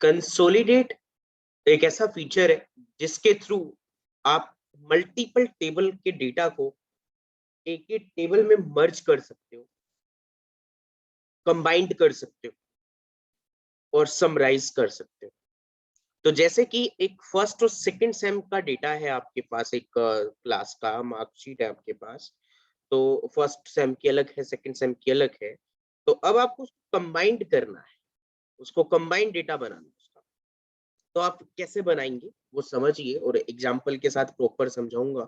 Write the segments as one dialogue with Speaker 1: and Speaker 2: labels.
Speaker 1: Consolidate एक ऐसा feature है जिसके थ्रू आप मल्टीपल टेबल के डेटा को एक ही टेबल में मर्ज कर सकते हो, कंबाइंड कर सकते हो और समराइज कर सकते हो। तो जैसे कि एक फर्स्ट और सेकंड सेम का डेटा है आपके पास, एक क्लास का मार्कशीट है आपके पास, तो फर्स्ट सेम की अलग है, सेकंड सेम की अलग है। तो अब आपको कंबाइंड करना है, उसको कंबाइंड डेटा बनाना है उसका। तो आप कैसे बनाएंगे वो समझिए, और एग्जांपल के साथ प्रॉपर समझाऊंगा,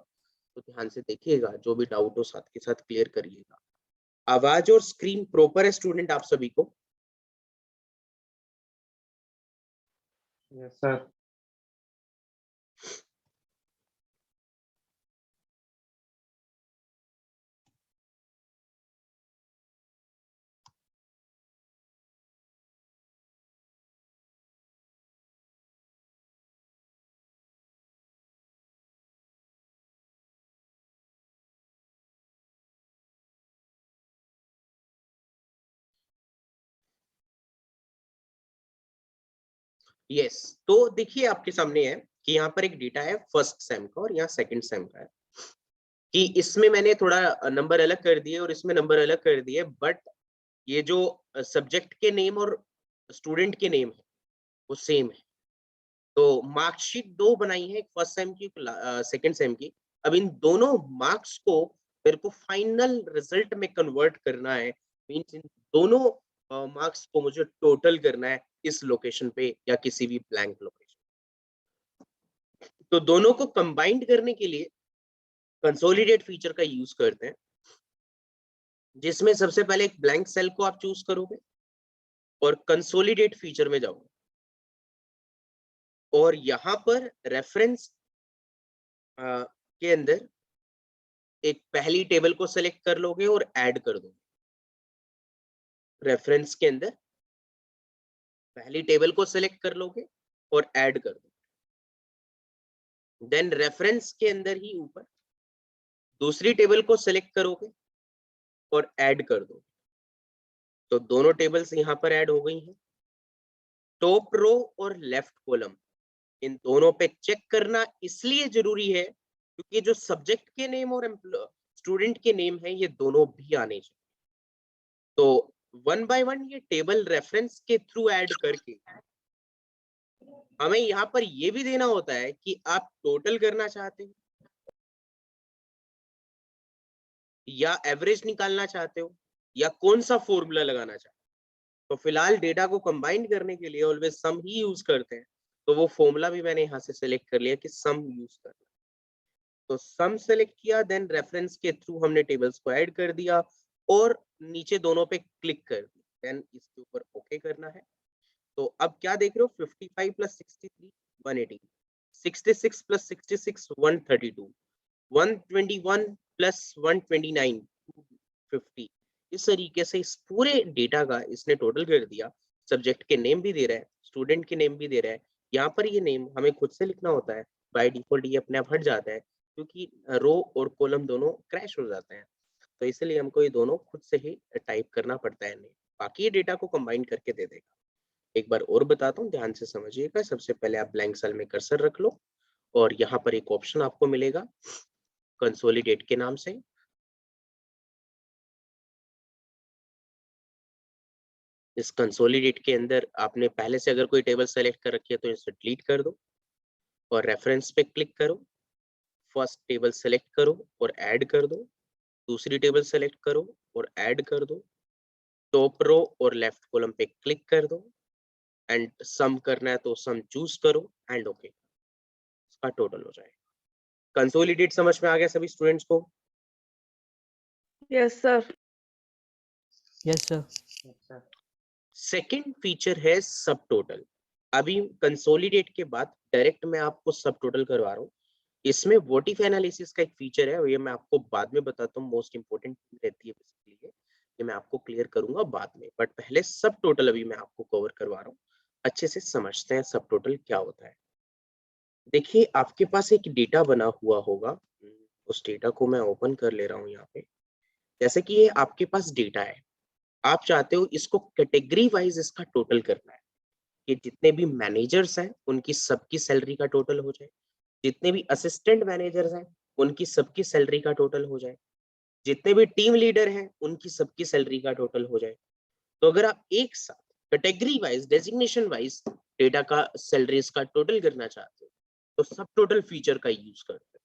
Speaker 1: तो ध्यान से देखिएगा, जो भी डाउट हो साथ के साथ क्लियर करिएगा। आवाज और स्क्रीन प्रॉपर है स्टूडेंट आप सभी को?
Speaker 2: Yes sir.
Speaker 1: यस, तो देखिए आपके सामने है कि यहाँ पर एक डेटा है फर्स्ट सेम का और यहाँ सेकंड सेम का है, कि इसमें मैंने थोड़ा नंबर अलग कर दिए और इसमें नंबर अलग कर दिए, बट ये जो सब्जेक्ट के नेम और स्टूडेंट के नेम है वो सेम है। तो मार्कशीट दो बनाई है, एक फर्स्ट सेम की, सेकंड सेम की। अब इन दोनों मार्क्स को मेरे को फाइनल रिजल्ट में कन्वर्ट करना है, मींस इन दोनों मार्क्स को मुझे टोटल करना है इस लोकेशन पे या किसी भी ब्लैंक लोकेशन। तो दोनों को कंबाइंड करने के लिए कंसोलिडेट फीचर का यूज करते हैं, जिसमें सबसे पहले एक ब्लैंक सेल को आप चूज करोगे और कंसोलिडेट फीचर में जाओगे, और यहां पर रेफरेंस के अंदर एक पहली टेबल को सेलेक्ट कर लोगे और ऐड कर दोगे। रेफरेंस के अंदर पहली टेबल को सेलेक्ट कर लोगे और ऐड कर दोगे। देन रेफरेंस के अंदर ही ऊपर दूसरी टेबल को सेलेक्ट करोगे और ऐड कर दोगे। तो दोनों टेबल्स यहां पर ऐड हो गई हैं। टॉप रो और लेफ्ट कॉलम, इन दोनों पे चेक करना इसलिए जरूरी है क्योंकि जो सब्जेक्ट के नेम और स्टूडेंट के नेम है ये दोनों भी आने चाहिए। तो वन बाय वन ये टेबल रेफरेंस के थ्रू ऐड करके हमें यहाँ पर ये भी देना होता है कि आप टोटल करना चाहते हो या एवरेज निकालना चाहते हो या कौन सा फॉर्मूला लगाना चाहते हो। तो फिलहाल डेटा को कंबाइन करने के लिए ऑलवेज सम ही यूज करते हैं, तो वो फॉर्मूला भी मैंने यहाँ से सिलेक्ट कर लिया कि सम यूज करना। तो सम सेलेक्ट किया, देन रेफरेंस के थ्रू हमने टेबल्स को ऐड कर दिया और नीचे दोनों पे क्लिक कर दिया, देन इसके ऊपर ओके करना है। तो अब क्या देख रहे हो, 55 प्लस 63 180, 66 प्लस 66 132, 121 प्लस 129 250। इस तरीके से इस पूरे डेटा का इसने टोटल कर दिया। सब्जेक्ट के नेम भी दे रहा है, स्टूडेंट के नेम भी दे रहा है। यहाँ पर ये नेम हमें खुद से लिखना होता है, बाय डिफॉल्ट ये अपने आप हट जाता है क्योंकि रो और कॉलम दोनों क्रैश हो जाते हैं। तो इसलिए हमको ये दोनों खुद से ही टाइप करना पड़ता है नेम, बाकी ये डेटा को कंबाइन करके दे देगा। एक बार और बताता हूँ, ध्यान से समझिएगा। सबसे पहले आप ब्लैंक सेल में कर्सर रख लो और यहाँ पर एक ऑप्शन आपको मिलेगा कंसोलिडेट के नाम से। इस कंसोलिडेट के अंदर आपने पहले से अगर कोई टेबल सेलेक्ट कर रखी है तो इसे डिलीट कर दो और रेफरेंस पे क्लिक करो। फर्स्ट टेबल सेलेक्ट करो और ऐड कर दो, दूसरी टेबल सेलेक्ट करो और ऐड कर दो, टॉप रो और लेफ्ट कॉलम पे क्लिक कर दो एंड सम करना है तो सम चूज करो एंड ओके। इसका टोटल हो जाएगा। कंसोलिडेट समझ में आ गया सभी स्टूडेंट्स को?
Speaker 3: Yes sir.
Speaker 4: Yes sir.
Speaker 2: Sir
Speaker 1: second feature है सब टोटल। अभी कंसोलिडेट के बाद डायरेक्ट मैं आपको सब टोटल करवा रहा हूँ। इसमें वोटिफ एनालिसिस का एक फीचर है, ये मैं आपको बाद में बताता हूँ, मोस्ट इंपोर्टेंट रहती है बेसिकली ये मैं आपको क्लियर करूंगा बाद में, बट पहले सब टोटल अभी मैं आपको कवर करवा रहा हूँ। अच्छे से समझते हैं सब टोटल क्या होता है। देखिए आपके पास एक डेटा बना हुआ होगा, उस डेटा को मैं ओपन कर ले रहा हूँ यहाँ पे। जैसे कि ये आपके पास डेटा है, आप चाहते हो इसको कैटेगरी वाइज इसका टोटल करना है कि जितने भी मैनेजर्स हैं उनकी सबकी सैलरी का टोटल हो जाए, जितने भी असिस्टेंट मैनेजर्स हैं उनकी सबकी सैलरी का टोटल हो जाए, जितने भी टीम लीडर हैं उनकी सबकी सैलरी का टोटल हो जाए। तो अगर आप एक साथ category wise designation wise data का सैलरीज का टोटल करना चाहते हो तो सब टोटल फीचर का यूज करते हैं।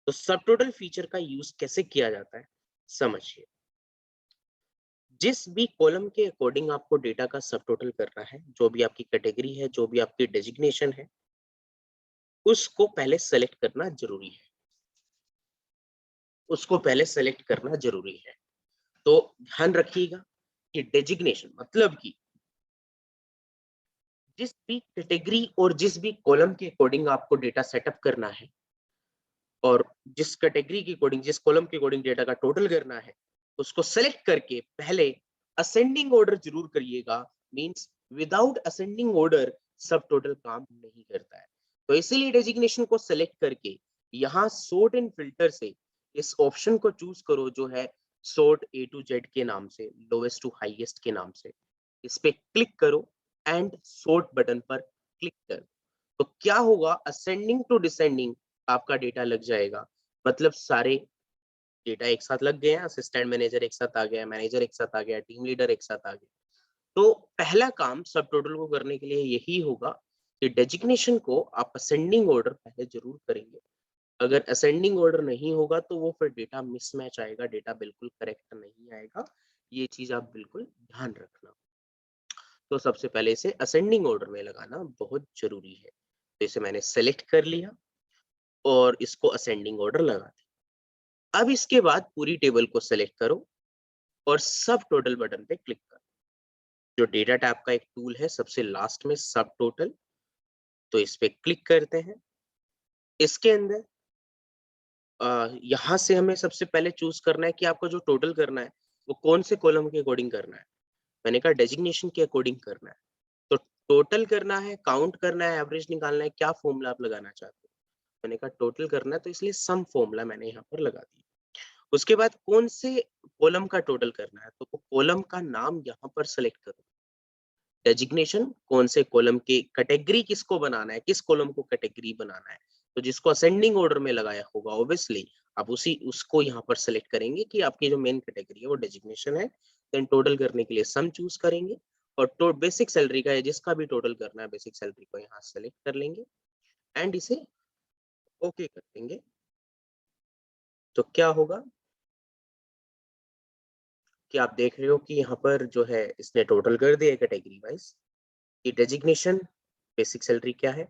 Speaker 1: तो सब टोटल फीचर का यूज कैसे किया जाता है समझिए। जिस भी कॉलम के अकॉर्डिंग आपको डेटा का सब टोटल करना है, जो भी आपकी कैटेगरी है, जो भी आपकी डेजिग्नेशन है, उसको पहले सेलेक्ट करना जरूरी है, उसको पहले सेलेक्ट करना जरूरी है। तो ध्यान रखिएगा कि डेजिग्नेशन मतलब कि जिस भी कैटेगरी और जिस भी कॉलम के अकॉर्डिंग आपको डेटा सेटअप करना है और जिस कैटेगरी के अकॉर्डिंग जिस कॉलम के अकॉर्डिंग डेटा का टोटल करना है, उसको सेलेक्ट करके पहले असेंडिंग ऑर्डर जरूर करिएगा। मींस विदाउट असेंडिंग ऑर्डर सब टोटल काम नहीं करता है। तो इसीलिए डेजिग्नेशन को सेलेक्ट करके यहाँ सॉर्ट एंड फिल्टर से इस ऑप्शन को चूज करो जो है सॉर्ट A to Z के नाम से, लोवेस्ट टू हाईएस्ट के नाम से। इस पे क्लिक करो एंड सॉर्ट बटन पर क्लिक करो। तो क्या होगा, असेंडिंग टू डिसेंडिंग आपका डेटा लग जाएगा। मतलब सारे डेटा एक साथ लग गए हैं, असिस्टेंट मैनेजर एक साथ आ गया, मैनेजर एक साथ आ गया, टीम लीडर एक साथ आ गया। तो पहला काम सब टोटल को करने के लिए यही होगा कि डेजिग्नेशन को आप असेंडिंग ऑर्डर पहले जरूर करेंगे। अगर असेंडिंग ऑर्डर नहीं होगा तो वो फिर डेटा मिसमैच आएगा, डेटा बिल्कुल करेक्ट नहीं आएगा। ये चीज आप बिल्कुल ध्यान रखना। तो सबसे पहले इसे असेंडिंग ऑर्डर में लगाना बहुत जरूरी है। तो इसे मैंने सेलेक्ट कर लिया और इसको असेंडिंग ऑर्डर लगा दिया। अब इसके बाद पूरी टेबल को सेलेक्ट करो और सब टोटल बटन पे क्लिक करो। जो डेटा टैब का एक टूल है सबसे लास्ट में सब टोटल, तो इस पे क्लिक करते हैं। इसके अंदर यहाँ से हमें सबसे पहले चूज करना है कि आपको जो टोटल करना है वो कौन से कॉलम के अकॉर्डिंग करना है। मैंने कहा डेजिग्नेशन के अकॉर्डिंग करना है। तो टोटल करना है, काउंट करना है, एवरेज निकालना है, क्या फॉर्मूला आप लगाना चाहते हो। मैंने कहा टोटल करना है तो इसलिए सम फॉर्मूला मैंने यहाँ पर लगा दिया। उसके बाद कौन से कॉलम का टोटल करना है तो वो कॉलम का नाम यहाँ पर सेलेक्ट करो। डेजिग्नेशन कौन से कॉलम के कैटेगरी किसको बनाना है, किस कॉलम को कैटेगरी बनाना है। तो जिसको असेंडिंग ऑर्डर में लगाया होगा ऑब्वियसली आप उसको यहाँ पर सेलेक्ट करेंगे कि आपकी जो मेन कैटेगरी है वो डेजिग्नेशन है। देन टोटल करने के लिए सम चूज करेंगे और बेसिक सैलरी का है जिसका भी टोटल करना है बेसिक सैलरी को यहाँ सेलेक्ट कर लेंगे एंड इसे ओके कर देंगे। तो क्या होगा कि आप देख रहे हो कि यहाँ पर जो है इसने टोटल कर दिया कैटेगरी वाइज कि डेजिग्नेशन बेसिक सैलरी क्या है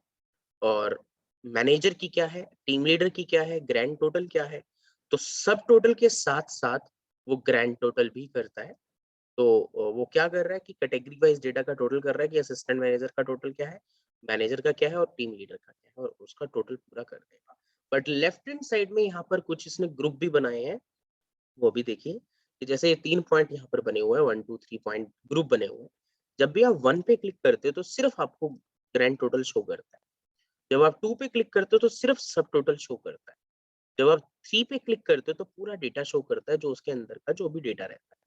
Speaker 1: और मैनेजर की क्या है, टीम लीडर की क्या है, ग्रैंड टोटल क्या है। तो सब टोटल के साथ साथ वो ग्रैंड टोटल भी करता है। तो वो क्या कर रहा है कि कैटेगरी वाइज डेटा का टोटल कर रहा है कि असिस्टेंट मैनेजर का टोटल क्या है, मैनेजर का क्या है और टीम लीडर का क्या है और उसका टोटल पूरा कर देगा। बट लेफ्ट हैंड साइड में यहाँ पर कुछ इसने ग्रुप भी बनाए हैं, वो भी देखिए कि जैसे ये 3 पॉइंट यहाँ पर बने हुए हैं, 1 2 3 पॉइंट ग्रुप बने हुए हैं। जब भी आप 1 पे क्लिक करते हो तो सिर्फ आपको ग्रैंड टोटल शो करता है। जब आप 2 पे क्लिक करते हो तो सिर्फ सब टोटल शो करता है। जब आप 3 पे क्लिक करते हो तो पूरा डेटा शो करता है जो उसके अंदर का जो भी डेटा रहता है।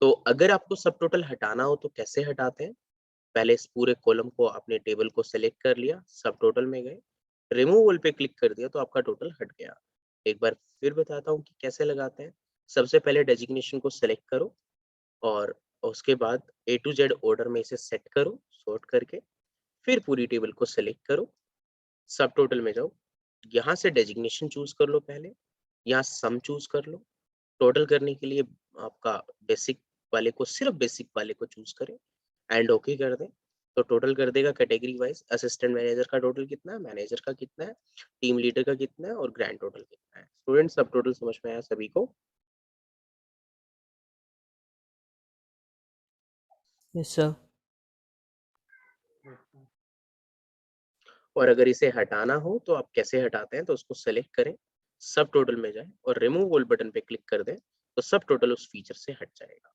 Speaker 1: तो अगर आपको सब टोटल हटाना हो तो कैसे हटाते हैं, पहले इस पूरे कॉलम को आपने टेबल को सेलेक्ट कर लिया, सब टोटल में गए, रिमूवल पे क्लिक कर दिया तो आपका टोटल हट गया। एक बार फिर बताता हूँ कि कैसे लगाते हैं। सबसे पहले डेजिग्नेशन को सेलेक्ट करो और उसके बाद A to Z ऑर्डर में इसे सेट करो सॉर्ट करके। फिर पूरी टेबल को सेलेक्ट करो, सब टोटल में जाओ, यहाँ से डेजिग्नेशन चूज कर लो, पहले यहाँ सम चूज कर लो। टोटल करने के लिए आपका बेसिक वाले को सिर्फ बेसिक वाले को चूज करें एंड ओके कर दें। तो टोटल कर देगा कैटेगरी वाइज, असिस्टेंट मैनेजर का टोटल कितना है, मैनेजर का कितना है, टीम लीडर का कितना है और ग्रैंड टोटल कितना है। स्टूडेंट सब टोटल समझ में आया सभी को?
Speaker 4: Yes, sir.
Speaker 1: और अगर इसे हटाना हो तो आप कैसे हटाते हैं, तो उसको सेलेक्ट करें, सब टोटल में जाए और रिमूव ऑल बटन पे क्लिक कर दें तो सब टोटल उस फीचर से हट जाएगा।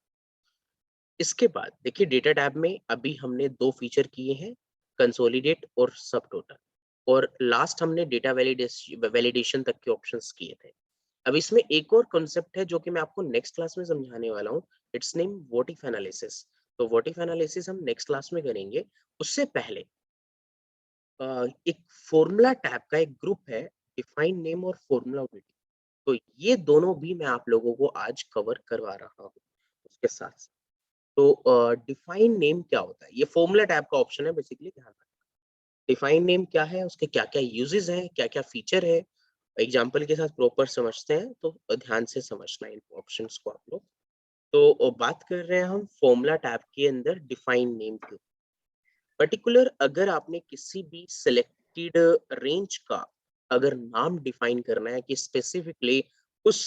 Speaker 1: इसके बाद देखिए डेटा टैब में अभी हमने 2 फीचर किए हैं, कंसोलिडेट और सब टोटल, और लास्ट हमने डेटा वैलिडेशन तक के ऑप्शंस किए थे। अब इसमें एक और कॉन्सेप्ट है जो कि मैं आपको नेक्स्ट क्लास में समझाने वाला हूँ। It's name what if analysis. तो व्हाट इफ एनालिसिस हम नेक्स्ट क्लास में करेंगे। उससे पहले एक फॉर्मूला टैब का एक ग्रुप है, डिफाइन नेम और फॉर्मूला ऑडिटिंग। तो ये दोनों भी मैं आप लोगों को आज कवर करवा रहा हूँ उसके साथ। तो डिफाइन नेम क्या होता है, ये फॉर्मूला टैब का ऑप्शन है बेसिकली, ध्यान रखना। डिफाइन नेम क्या है, उसके क्या क्या यूजेस हैं, क्या क्या फीचर है, एग्जाम्पल के साथ प्रॉपर समझते हैं। तो ध्यान से समझना इन ऑप्शंस को आप लोग। तो बात कर रहे हैं हम फॉर्मूला टैब के अंदर डिफाइन नेम की। पर्टिकुलर अगर आपने किसी भी सिलेक्टेड रेंज का अगर नाम डिफाइन करना है कि स्पेसिफिकली उस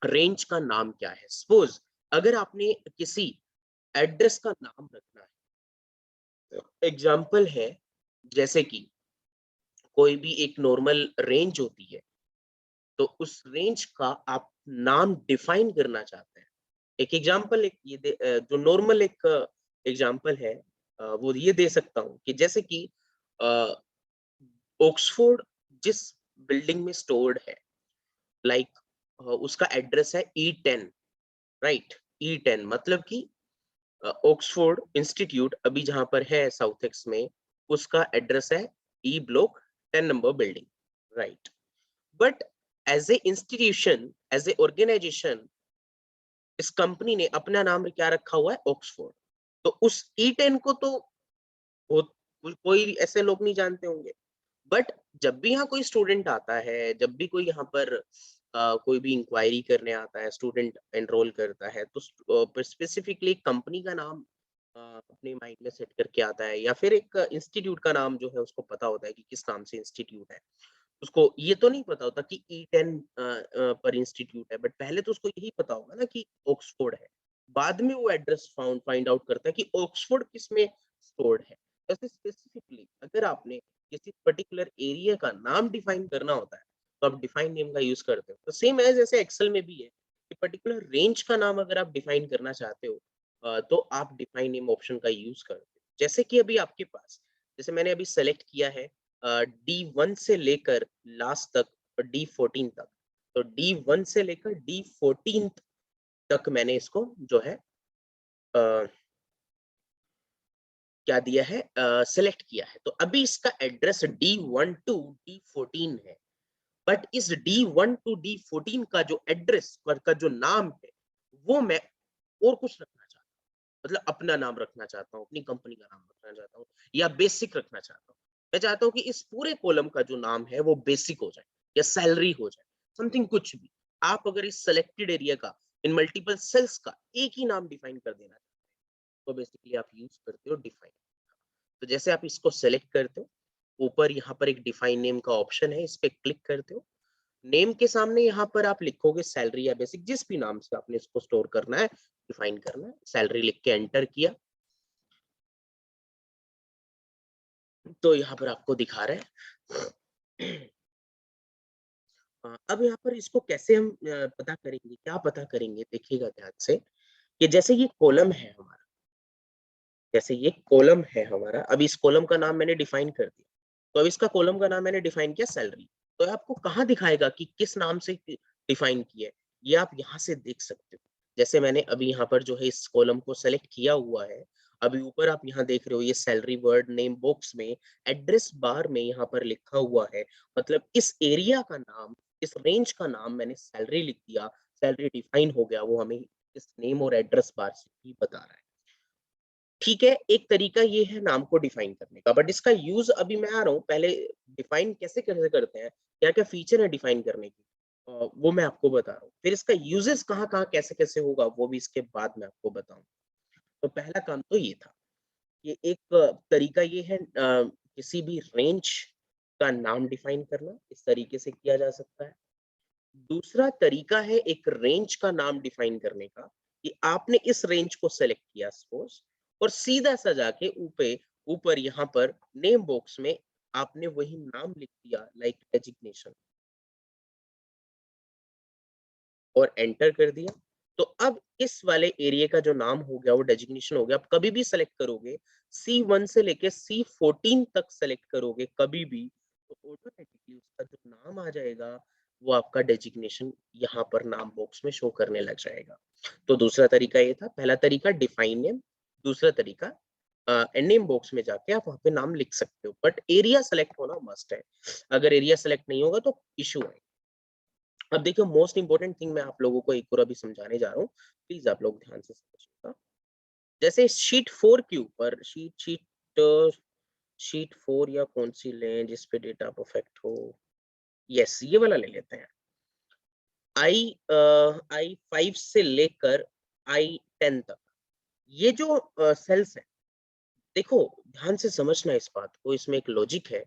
Speaker 1: रेंज का नाम क्या है। सपोज अगर आपने किसी एड्रेस का नाम रखना है, एग्जाम्पल है जैसे कि कोई भी एक नॉर्मल रेंज होती है, तो उस रेंज का आप नाम डिफाइन करना चाहते हैं। एक एग्जाम्पल एक जो नॉर्मल एक एग्जाम्पल है वो ये दे सकता हूँ कि जैसे कि ऑक्सफोर्ड जिस बिल्डिंग में स्टोर्ड है, लाइक उसका एड्रेस है E10, राइट। E10 मतलब कि ऑक्सफोर्ड इंस्टीट्यूट अभी जहां पर है साउथ एक्स में, उसका एड्रेस है E block 10 number building, right. But as a institution, as a organisation, इस कंपनी ने अपना नाम क्या रखा हुआ है, ऑक्सफोर्ड। तो उस E10 को तो कोई ऐसे लोग नहीं जानते होंगे। बट जब भी यहाँ कोई स्टूडेंट आता है, जब भी कोई यहाँ पर कोई भी इंक्वायरी करने आता है, स्टूडेंट एनरोल करता है, तो स्पेसिफिकली कंपनी का नाम अपने माइंड में सेट करके आता है, या फिर एक इंस्टीट्यूट का नाम जो है उसको पता होता है कि किस नाम से इंस्टीट्यूट है। उसको ये तो नहीं पता होता कि E10 पर इंस्टीट्यूट है, बट पहले तो उसको यही पता होगा ना कि ऑक्सफोर्ड है। बाद में वो एड्रेस फाइंड आउट करता है कि ऑक्सफोर्ड किस में स्टोर्ड है। ऐसे स्पेसिफिकली अगर आपने किसी पर्टिकुलर एरिया का नाम डिफाइन करना होता है, तो आप डिफाइन नेम का यूज करते हो। तो सेम एज जैसे एक्सेल में भी है कि पर्टिकुलर रेंज का नाम अगर आप डिफाइन करना चाहते हो, तो आप डिफाइन नेम ऑप्शन का यूज करते हो। जैसे कि अभी आपके पास, जैसे मैंने अभी सेलेक्ट किया है D1 से लेकर लास्ट तक, D14 तक। तो D1 से लेकर D14 तक मैंने इसको जो है क्या दिया है, सेलेक्ट किया है। तो अभी इसका एड्रेस D1 टू D14 है। बट इस D1 टू D14 का जो एड्रेस का जो नाम है, वो मैं और कुछ रखना चाहता हूँ। मतलब अपना नाम रखना चाहता हूँ, अपनी कंपनी का नाम रखना चाहता हूँ, या बेसिक रखना चाहता हूँ। मैं चाहता हूँ कि इस पूरे कॉलम का जो नाम है वो बेसिक हो जाए, या सैलरी हो जाए, समथिंग कुछ भी। आप अगर इस सेलेक्टेड एरिया का इन मल्टीपल सेल्स का एक ही नाम डिफाइन कर देना चाहते हो, तो बेसिकली आप यूज करते हो डिफाइन। तो जैसे आप इसको सेलेक्ट करते हो, ऊपर यहाँ पर एक डिफाइन नेम का ऑप्शन है, इस पे क्लिक करते हो। नेम के सामने यहाँ पर आप लिखोगे सैलरी या बेसिक, जिस भी नाम से आपने इसको स्टोर करना है, डिफाइन करना है। सैलरी लिख के एंटर किया, तो यहाँ पर आपको दिखा रहा है। अब यहाँ पर इसको कैसे हम पता करेंगे, क्या पता करेंगे, देखिएगा ध्यान से कि जैसे ये कॉलम है हमारा, जैसे ये कॉलम है हमारा, अब इस कॉलम का नाम मैंने डिफाइन कर दिया। तो अब इसका कॉलम का नाम मैंने डिफाइन किया सैलरी। तो आपको कहाँ दिखाएगा कि किस नाम से डिफाइन किया है, ये आप यहाँ से देख सकते हो। जैसे मैंने अभी यहाँ पर जो है इस कॉलम को सेलेक्ट किया हुआ है। अभी ऊपर आप यहाँ देख रहे हो, ये सैलरी वर्ड नेम बॉक्स में एड्रेस बार में यहाँ पर लिखा हुआ है। मतलब इस एरिया का नाम, इस रेंज का नाम मैंने सैलरी लिख दिया, सैलरी डिफाइन हो गया। वो हमें इस नेम और एड्रेस बार से ही बता रहा है। ठीक है, एक तरीका ये है नाम को डिफाइन करने का, बट इसका यूज अभी मैं आ रहा हूँ। पहले डिफाइन कैसे कैसे करते हैं, क्या क्या फीचर है डिफाइन करने की, वो मैं आपको बता रहा हूँ। फिर इसका यूजेस कहाँ कहाँ कैसे कैसे होगा, वो भी इसके बाद मैं आपको बताऊँ। तो पहला काम तो ये था, ये एक तरीका ये है, किसी भी रेंज का नाम डिफाइन करना, इस तरीके से किया जा सकता है। दूसरा तरीका है एक रेंज का नाम डिफाइन करने का, कि आपने इस रेंज को सेलेक्ट किया सपोज, और सीधा सा जाके ऊपर ऊपर यहाँ पर नेम बॉक्स में आपने वही नाम लिख दिया, लाइक डेजिग्नेशन, और एंटर कर दिया। तो अब इस वाले एरिया का जो नाम हो गया वो डेजिग्नेशन हो गया। आप कभी भी सेलेक्ट करोगे, C1 से लेके C14 तक सेलेक्ट करोगे कभी भी, तो ऑटोमेटिकली उसका जो नाम आ जाएगा वो आपका डेजिग्नेशन यहाँ पर नाम बॉक्स में शो करने लग जाएगा। तो दूसरा तरीका ये था, पहला तरीका डिफाइन नेम। दूसरा तरीका नेम बॉक्स में जाके आप वहां पे नाम लिख सकते हो, बट एरिया सेलेक्ट होना मस्ट है। अगर एरिया सेलेक्ट नहीं होगा तो इशू है। अब देखिए मोस्ट इंपॉर्टेंट थिंग मैं आप लोगों को एक और अभी समझाने जा रहा हूँ, प्लीज आप लोग ध्यान से समझिएगा। जैसे शीट 4 के ऊपर शीट 4 या कौन सी लें जिसपे डेटा परफेक्ट हो, यस ये वाला ले लेते हैं। आई 5 से लेकर आई 10 तक ये जो सेल्स है, देखो ध्यान से समझना इस बात को, इसमें एक लॉजिक है।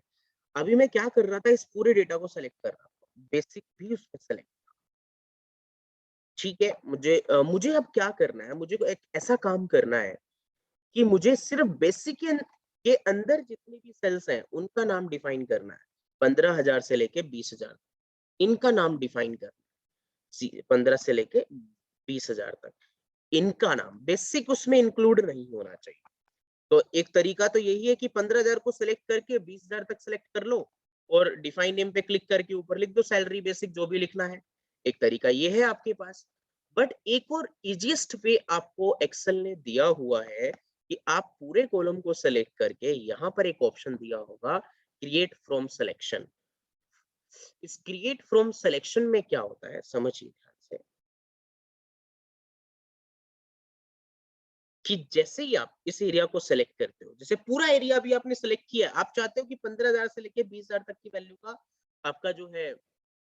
Speaker 1: अभी मैं क्या कर रहा था, इस पूरे डेटा को सेलेक्ट कर रहा था, बेसिक भी उसमें सेलेक्ट, ठीक है। मुझे अब क्या करना है, मुझे एक ऐसा काम करना है कि मुझे सिर्फ बेसिक के अंदर जितनी भी सेल्स हैं उनका नाम डिफाइन करना है। 15,000 से लेके 20,000 इनका नाम डिफाइन करना है। 15 से लेके 20,000 तक इनका नाम बेसिक उसमें इंक्लूड नहीं होना चाहिए। तो एक तरीका तो यही है कि 15,000 को सिलेक्ट करके 20,000 तक सिलेक्ट कर लो और डिफाइन नेम पे क्लिक करके ऊपर लिख दो सैलरी बेसिक जो भी लिखना है। एक तरीका ये है आपके पास, बट एक और इजीएस्ट वे आपको एक्सेल ने दिया हुआ है कि आप पूरे कॉलम को सेलेक्ट करके यहाँ पर एक ऑप्शन दिया होगा क्रिएट फ्रॉम सिलेक्शन। इस क्रिएट फ्रॉम सिलेक्शन में क्या होता है समझिए ध्यान से, कि जैसे ही आप इस एरिया को सेलेक्ट करते हो, जैसे पूरा एरिया भी आपने सेलेक्ट किया, आप चाहते हो कि 15,000 से लेके 20,000 तक की वैल्यू का आपका जो है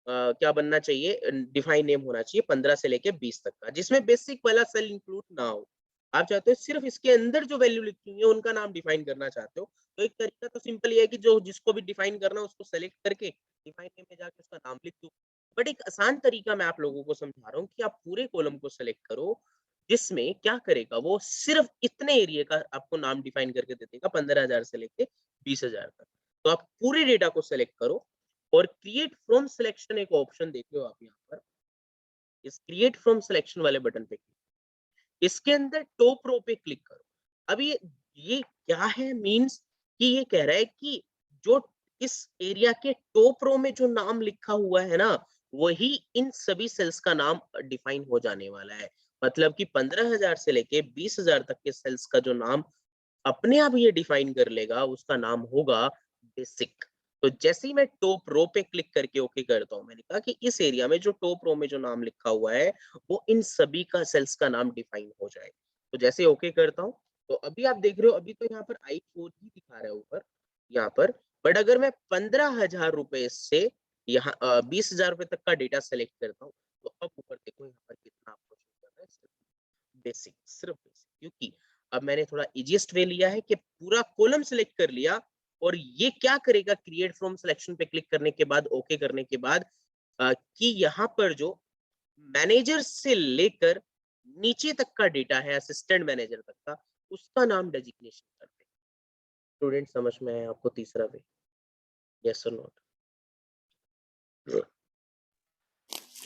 Speaker 1: क्या बनना चाहिए, डिफाइन नेम होना चाहिए 15 से लेके 20 तक का, जिसमें बेसिक वाला सेल इंक्लूड ना हो। आप चाहते हो सिर्फ इसके अंदर जो वैल्यू लिखी हुई है उनका नाम डिफाइन करना चाहते हो, तो एक तरीका तो सिंपल ये है कि जो जिसको भी डिफाइन करना है उसको सेलेक्ट करके डिफाइन नेम में जाके उसका नाम लिख दो। बट एक आसान तरीका मैं आप लोगों को समझा रहा हूँ कि आप पूरे कॉलम को सेलेक्ट करो, जिसमें क्या करेगा वो सिर्फ इतने एरिया का आपको नाम डिफाइन करके दे देगा 15,000 से लेके 20,000 तक। तो आप पूरे डेटा को सेलेक्ट करो और क्रिएट फ्रॉम सिलेक्शन एक ऑप्शन देख रहे हो आप यहाँ पर, इस क्रिएट फ्रॉम सिलेक्शन वाले बटन पे इसके अंदर टॉप रो पे क्लिक करो। अब ये क्या है, मींस कि ये कह रहा है कि जो इस एरिया के टॉप रो में जो नाम लिखा हुआ है ना, वही इन सभी सेल्स का नाम डिफाइन हो जाने वाला है। मतलब कि 15,000 से लेके 20,000 तक के सेल्स का जो नाम अपने आप ये डिफाइन कर लेगा, उसका नाम होगा बेसिक। तो जैसे ही मैं टॉप रो पे क्लिक करके ओके करता हूँ, मैंने कहा कि इस एरिया में जो टॉप रो में जो नाम लिखा हुआ है वो इन सभी का सेल्स का नाम डिफाइन हो जाए। तो जैसे ओके करता हूँ, तो अभी आप देख रहे हो, अभी तो यहाँ पर I4 ही दिखा रहा है ऊपर यहाँ पर, बट अगर मैं 15,000 रुपए से यहाँ 20,000 रुपए तक का डेटा सेलेक्ट करता हूँ, तो अब ऊपर देखो यहाँ पर कितना आपको शो कर रहा है, बेसिक, सिर्फ बेसिक। क्योंकि अब मैंने थोड़ा इजीएस्ट वे लिया है कि पूरा कॉलम सेलेक्ट कर लिया, और ये क्या करेगा क्रिएट फ्रॉम सिलेक्शन पे क्लिक करने के बाद, ओके करने के बाद, कि यहाँ पर जो मैनेजर से लेकर नीचे तक का डेटा है असिस्टेंट मैनेजर तक का, उसका नाम डेजिग्नेशन कर दे। स्टूडेंट समझ में आया आपको तीसरा वे, यस और not?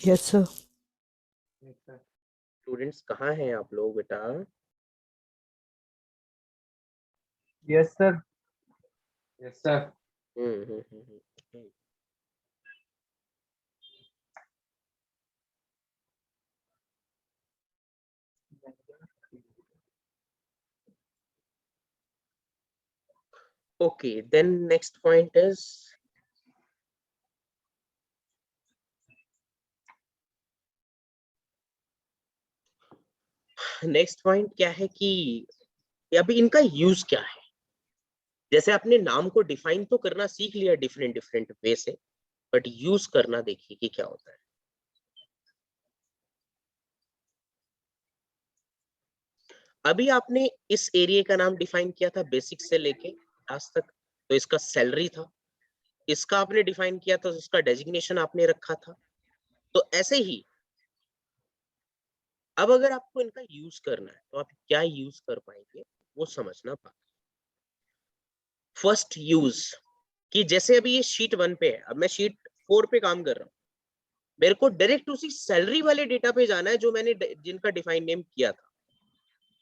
Speaker 4: Yes, sir.
Speaker 2: Yes, sir.
Speaker 1: Students कहाँ हैं आप लोग बेटा?
Speaker 2: Yes, sir. Yes, sir.
Speaker 1: Hmm. Okay, then next point is next point क्या है कि अभी इनका यूज क्या है। जैसे आपने नाम को डिफाइन तो करना सीख लिया डिफरेंट डिफरेंट वे से, बट यूज करना देखिए कि क्या होता है। अभी आपने इस एरिया का नाम डिफाइन किया था बेसिक से लेके लास्ट तक, तो इसका सैलरी था। इसका आपने डिफाइन किया था, तो इसका डेजिग्नेशन आपने रखा था। तो ऐसे ही अब अगर आपको इनका यूज करना है तो आप क्या यूज कर पाएंगे वो समझना बाकी। फर्स्ट यूज कि जैसे अभी ये शीट 1 पे है, अब मैं शीट 4 पे काम कर रहा हूँ, मेरे को डायरेक्ट उसी सैलरी वाले डेटा पे जाना है जो मैंने जिनका डिफाइन नेम किया था।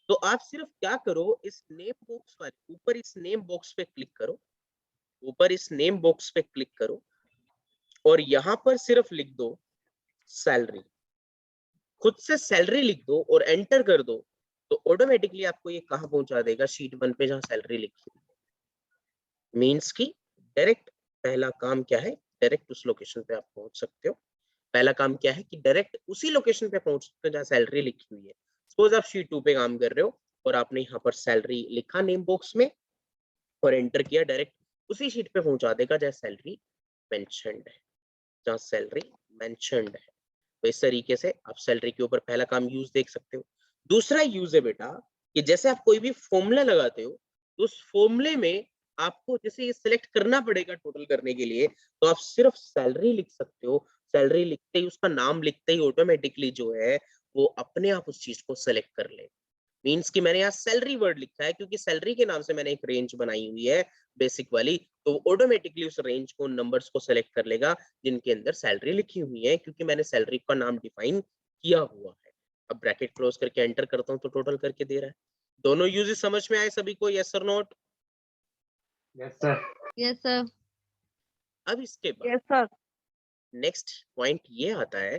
Speaker 1: तो आप सिर्फ क्या करो, इस नेम बॉक्स वाले ऊपर इस नेम बॉक्स पे क्लिक करो, ऊपर इस नेम बॉक्स पे क्लिक करो और यहाँ पर सिर्फ लिख दो सैलरी। खुद से सैलरी लिख दो और एंटर कर दो, तो ऑटोमेटिकली आपको ये कहाँ पहुंचा देगा, शीट 1 पे जहाँ सैलरी लिखी हुई है। मीन्स की डायरेक्ट पहला काम क्या है, डायरेक्ट उस लोकेशन पे आप पहुंच सकते हो। पहला काम क्या है कि डायरेक्ट उसी लोकेशन पे पहुंच सकते हो जहाँ सैलरी लिखी हुई है। सपोज आप शीट 2 पे काम कर रहे हो और आपने यहाँ पर सैलरी लिखा नेम बॉक्स में और एंटर किया, डायरेक्ट उसी शीट पे पहुंचा देगा जहाँ सैलरी मेंशन्ड है, जहाँ सैलरी मेंशन्ड है। तो इस तरीके से आप सैलरी के ऊपर पहला काम यूज देख सकते हो। दूसरा यूज है बेटा कि जैसे आप कोई भी फॉर्मूला लगाते हो तो उस फॉर्मूले में आपको जैसे ये सिलेक्ट करना पड़ेगा टोटल करने के लिए, तो आप सिर्फ सैलरी लिख सकते हो। सैलरी लिखते ही, उसका नाम लिखते ही ऑटोमेटिकली जो है वो अपने आप उस चीज को सिलेक्ट कर ले। मीन्स कि मैंने यहाँ सैलरी वर्ड लिखा है क्योंकि सैलरी के नाम से मैंने एक रेंज बनाई हुई है बेसिक वाली, तो ऑटोमेटिकली उस रेंज को, नंबर्स को सेलेक्ट कर लेगा जिनके अंदर सैलरी लिखी हुई है, क्योंकि मैंने सैलरी का नाम डिफाइन किया हुआ है। अब ब्रैकेट क्लोज करके एंटर करता हूँ तो टोटल करके दे रहा है। दोनों यूजेस समझ में आए सभी को, यस और not?
Speaker 2: Yes, sir.
Speaker 3: Yes, sir.
Speaker 1: अब इसके बाद
Speaker 3: Yes, sir.
Speaker 1: नेक्स्ट पॉइंट ये आता है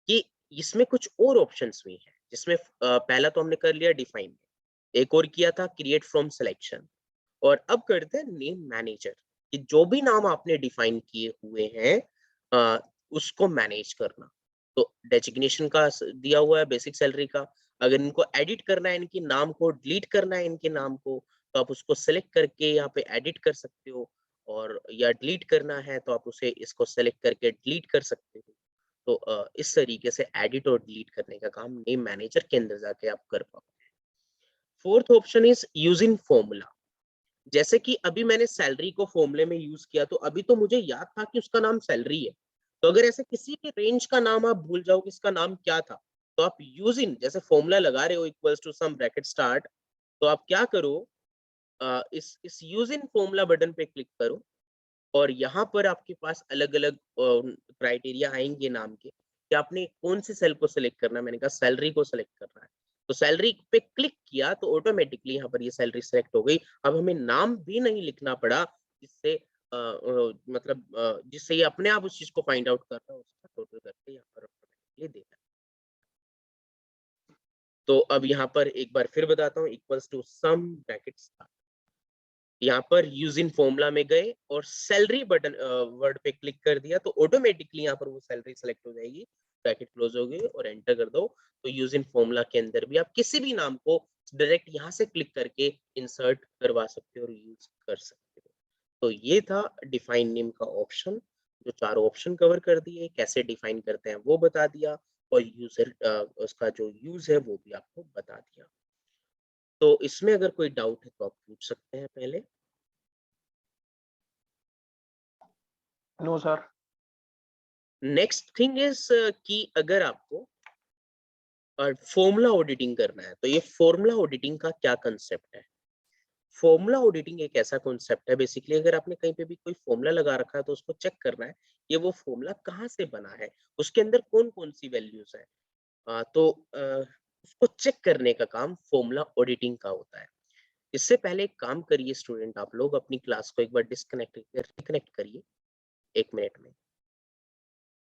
Speaker 1: कि इसमें कुछ और ऑप्शंस भी हैं, जिसमें पहला तो हमने कर लिया डिफाइन, एक और किया था क्रिएट फ्रॉम सिलेक्शन, और अब करते हैं नेम मैनेजर कि जो भी नाम आपने डिफाइन किए हुए हैं उसको मैनेज करना। तो डेजिग्नेशन का दिया हुआ है बेसिक सैलरी का, अगर इनको एडिट करना है, इनके नाम को डिलीट करना है इनके नाम को, तो आप उसको सेलेक्ट करके यहाँ पे एडिट कर सकते हो, और या डिलीट करना है तो आप उसे इसको सेलेक्ट करके डिलीट कर सकते हो। तो इस तरीके से एडिट और डिलीट करने का काम नेम मैनेजर के अंदर जाके आप कर पाओगे। Fourth option is using formula. जैसे कि अभी मैंने सैलरी को फॉर्मूले में यूज किया, तो अभी तो मुझे याद था कि उसका नाम सैलरी है। तो अगर ऐसे किसी भी रेंज का नाम आप भूल जाओ कि इसका नाम क्या था, तो आप यूजिंग, जैसे फॉर्मूला लगा रहे हो equals to sum bracket start, तो आप क्या करो, इस यूजिंग फॉर्मूला बटन पे क्लिक करो, और यहाँ पर आपके पास अलग-अलग क्राइटेरिया आएंगे नाम के कि आपने कौन से सेल को सिलेक्ट करना है। मैंने कहा सैलरी को सिलेक्ट करना है, तो सैलरी पे क्लिक किया तो ऑटोमेटिकली यहाँ पर ये सैलरी सिलेक्ट हो गई। अब हमें नाम भी नहीं लिखना पड़ा, जिससे जिससे ये अपने आप उस चीज को फाइंड आउट कर रहा है, उसका टोटल करके यहाँ पर ऑटोमेटिकली दे रहा है। तो अब यहाँ पर एक बार फिर बताता हूँ, equals to sum bracket start, यहाँ पर यूजिंग फॉर्मूला में गए और सैलरी बटन वर्ड पे क्लिक कर दिया, तो ऑटोमेटिकली यहाँ पर वो सैलरी सेलेक्ट हो जाएगी, ब्रैकेट क्लोज हो गई और एंटर कर दो। तो यूजिंग फॉर्मूला के अंदर भी आप किसी भी नाम को डायरेक्ट यहाँ से क्लिक करके इंसर्ट करवा सकते हो और यूज कर सकते हो। तो ये था डिफाइन नेम का ऑप्शन, जो चारों ऑप्शन कवर कर दिए, कैसे डिफाइन करते हैं वो बता दिया, और यूजर उसका जो यूज है वो भी आपको बता दिया। तो इसमें अगर कोई डाउट है तो आप पूछ सकते हैं पहले।
Speaker 2: No, sir.
Speaker 1: Next thing is कि अगर आपको फॉर्मूला ऑडिटिंग करना है, तो ये फॉर्मूला ऑडिटिंग का क्या कंसेप्ट है। फॉर्मूला ऑडिटिंग एक ऐसा कॉन्सेप्ट है, बेसिकली अगर आपने कहीं पे भी कोई फॉर्मूला लगा रखा है तो उसको चेक करना है ये वो फॉर्मूला कहाँ से बना है, उसके अंदर कौन कौन सी वैल्यूज है। उसको चेक करने का काम फॉर्मूला ऑडिटिंग का होता है। इससे पहले एक काम करिए स्टूडेंट, आप लोग अपनी क्लास को एक बार डिस्कनेक्ट रिकनेक्ट करिए 1 मिनट में।